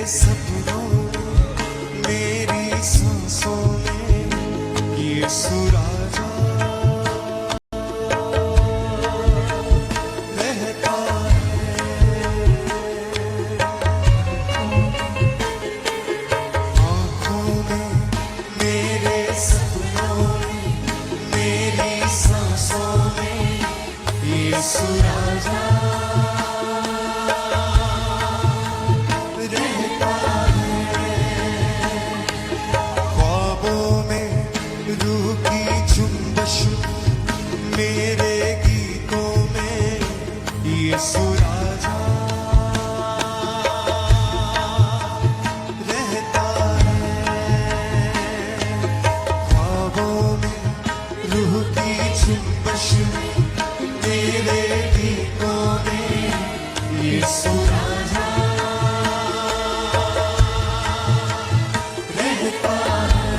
सपनों मेरी सांसों में यीशु राजा रहता है। आँखों में मेरे सपनों में मेरी सांसों में यीशु राजा मेरे गीतों में यीशु राजा रहता है। ख्वाबों में रूह की जुम्बश मेरे गीतों में यीशु राजा रहता है।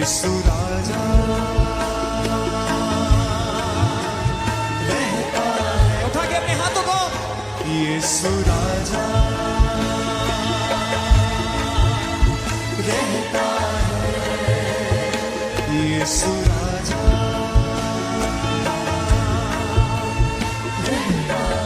यीशु राजा रहता है। उठा के अपने हाथों को यीशु राजा रहता है। यीशु राजा रहता है।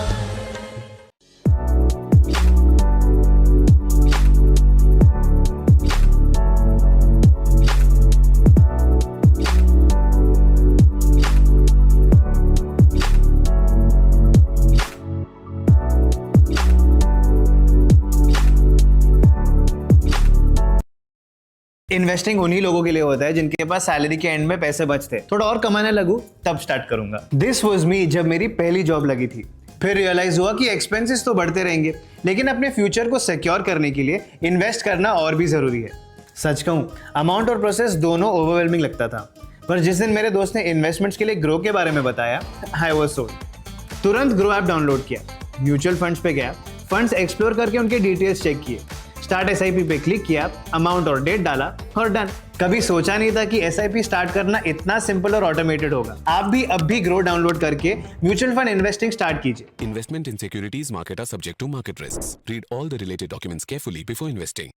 इन्वेस्टिंग उन्हीं लोगों के लिए होता है जिनके पास सैलरी के एंड में पैसे बचते, थोड़ा और कमाने लगूं तब स्टार्ट करूंगा। दिस वाज मी जब मेरी पहली जॉब लगी थी। फिर रियलाइज हुआ कि एक्सपेंसेस तो बढ़ते रहेंगे, लेकिन अपने फ्यूचर को सिक्योर करने के लिए इन्वेस्ट करना और भी जरूरी है। सच कहूं, अमाउंट और प्रोसेस दोनों ओवरवेलमिंग लगता था, पर जिस दिन मेरे दोस्त ने इन्वेस्टमेंट्स के लिए ग्रो के बारे में बताया, आई वाज सोल्ड। तुरंत ग्रो ऐप डाउनलोड किया, म्यूचुअल फंड्स पे गया, फंड्स एक्सप्लोर करके उनके डिटेल्स चेक किए, स्टार्ट एसआईपी पे क्लिक किया, अमाउंट और डेट डाला और डन। कभी सोचा नहीं था कि एसआईपी स्टार्ट करना इतना सिंपल और ऑटोमेटेड होगा। आप भी अब भी ग्रो डाउनलोड करके म्यूचुअल फंड इन्वेस्टिंग स्टार्ट कीजिए। Investment in securities market are subject to market risks. Read all the related documents carefully before investing.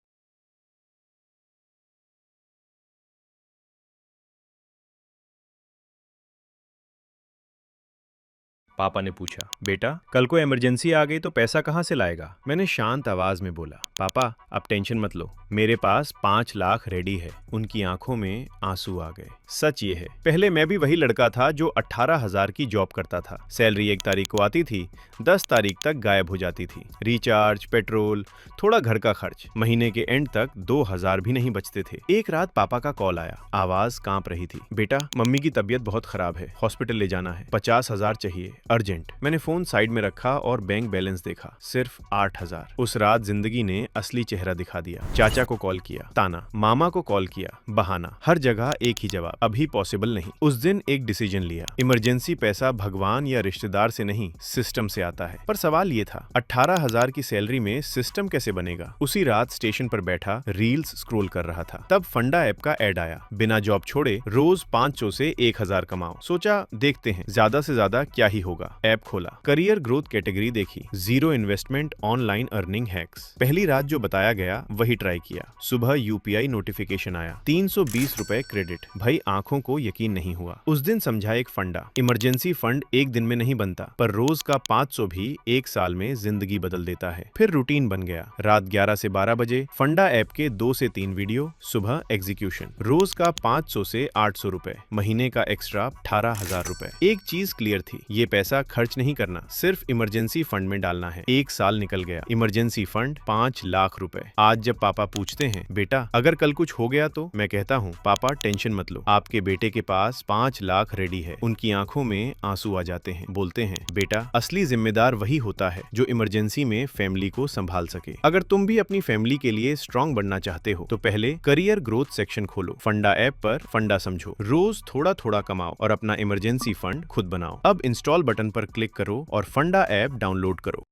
पापा ने पूछा, बेटा कल को इमरजेंसी आ गई तो पैसा कहाँ से लाएगा? मैंने शांत आवाज में बोला, पापा आप टेंशन मत लो, मेरे पास 5 लाख रेडी है। उनकी आंखों में आंसू आ गए। सच ये है, पहले मैं भी वही लड़का था जो 18,000 की जॉब करता था। सैलरी 1 तारीख को आती थी, 10 तारीख तक गायब हो जाती थी। रिचार्ज, पेट्रोल, थोड़ा घर का खर्च, महीने के एंड तक 2,000 भी नहीं बचते थे। एक रात पापा का कॉल आया, आवाज कांप रही थी, बेटा मम्मी की तबीयत बहुत खराब है, हॉस्पिटल ले जाना है, 50,000 चाहिए अर्जेंट। मैंने फोन साइड में रखा और बैंक बैलेंस देखा, सिर्फ 8,000। उस रात जिंदगी ने असली चेहरा दिखा दिया। चाचा को कॉल किया, ताना, मामा को कॉल किया, बहाना, हर जगह एक ही जवाब, अभी पॉसिबल नहीं। उस दिन एक डिसीजन लिया, इमरजेंसी पैसा भगवान या रिश्तेदार से नहीं, सिस्टम से आता है। पर सवाल ये था, 18,000 की सैलरी में सिस्टम कैसे बनेगा? उसी रात स्टेशन पर बैठा रील्स स्क्रॉल कर रहा था, तब फंडा ऐप का ऐड आया, बिना जॉब छोड़े रोज 500 से 1,000 कमाओ। सोचा देखते हैं ज्यादा से ज्यादा क्या ही होगा। ऐप खोला, करियर ग्रोथ कैटेगरी देखी, 0 इन्वेस्टमेंट ऑनलाइन अर्निंग हैक्स। पहली रात जो बताया गया वही ट्राई किया। सुबह यूपीआई नोटिफिकेशन आया, 320 रुपए क्रेडिट। भाई आंखों को यकीन नहीं हुआ। उस दिन समझा एक फंडा, इमरजेंसी फंड एक दिन में नहीं बनता, पर रोज का 500 भी 1 साल में जिंदगी बदल देता है। फिर रूटीन बन गया, रात 11 से 12 बजे फंडा ऐप के 2 से 3 वीडियो, सुबह एग्जीक्यूशन, रोज का 500 से 800 रुपए, महीने का एक्स्ट्रा 18,000 रुपए। एक चीज क्लियर थी, ये पैसा खर्च नहीं करना, सिर्फ इमरजेंसी फंड में डालना है। 1 साल निकल गया, इमरजेंसी फंड 5 लाख रुपए। आज जब पापा पूछते हैं, बेटा अगर कल कुछ हो गया तो, मैं कहता हूँ, पापा टेंशन मत लो, आपके बेटे के पास 5 लाख रेडी है। उनकी आंखों में आंसू आ जाते हैं, बोलते हैं, बेटा असली जिम्मेदार वही होता है जो इमरजेंसी में फैमिली को संभाल सके। अगर तुम भी अपनी फैमिली के लिए स्ट्रॉन्ग बनना चाहते हो तो पहले करियर ग्रोथ सेक्शन खोलो, फंडा ऐप पर फंडा समझो, रोज थोड़ा थोड़ा कमाओ और अपना इमरजेंसी फंड खुद बनाओ। अब इंस्टॉल बटन पर क्लिक करो और फंडा ऐप डाउनलोड करो।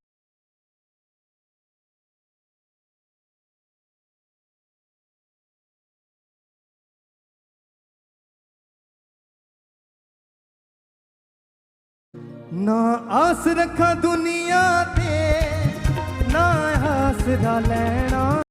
ना आस रखा दुनिया ते ना आसरा लेना।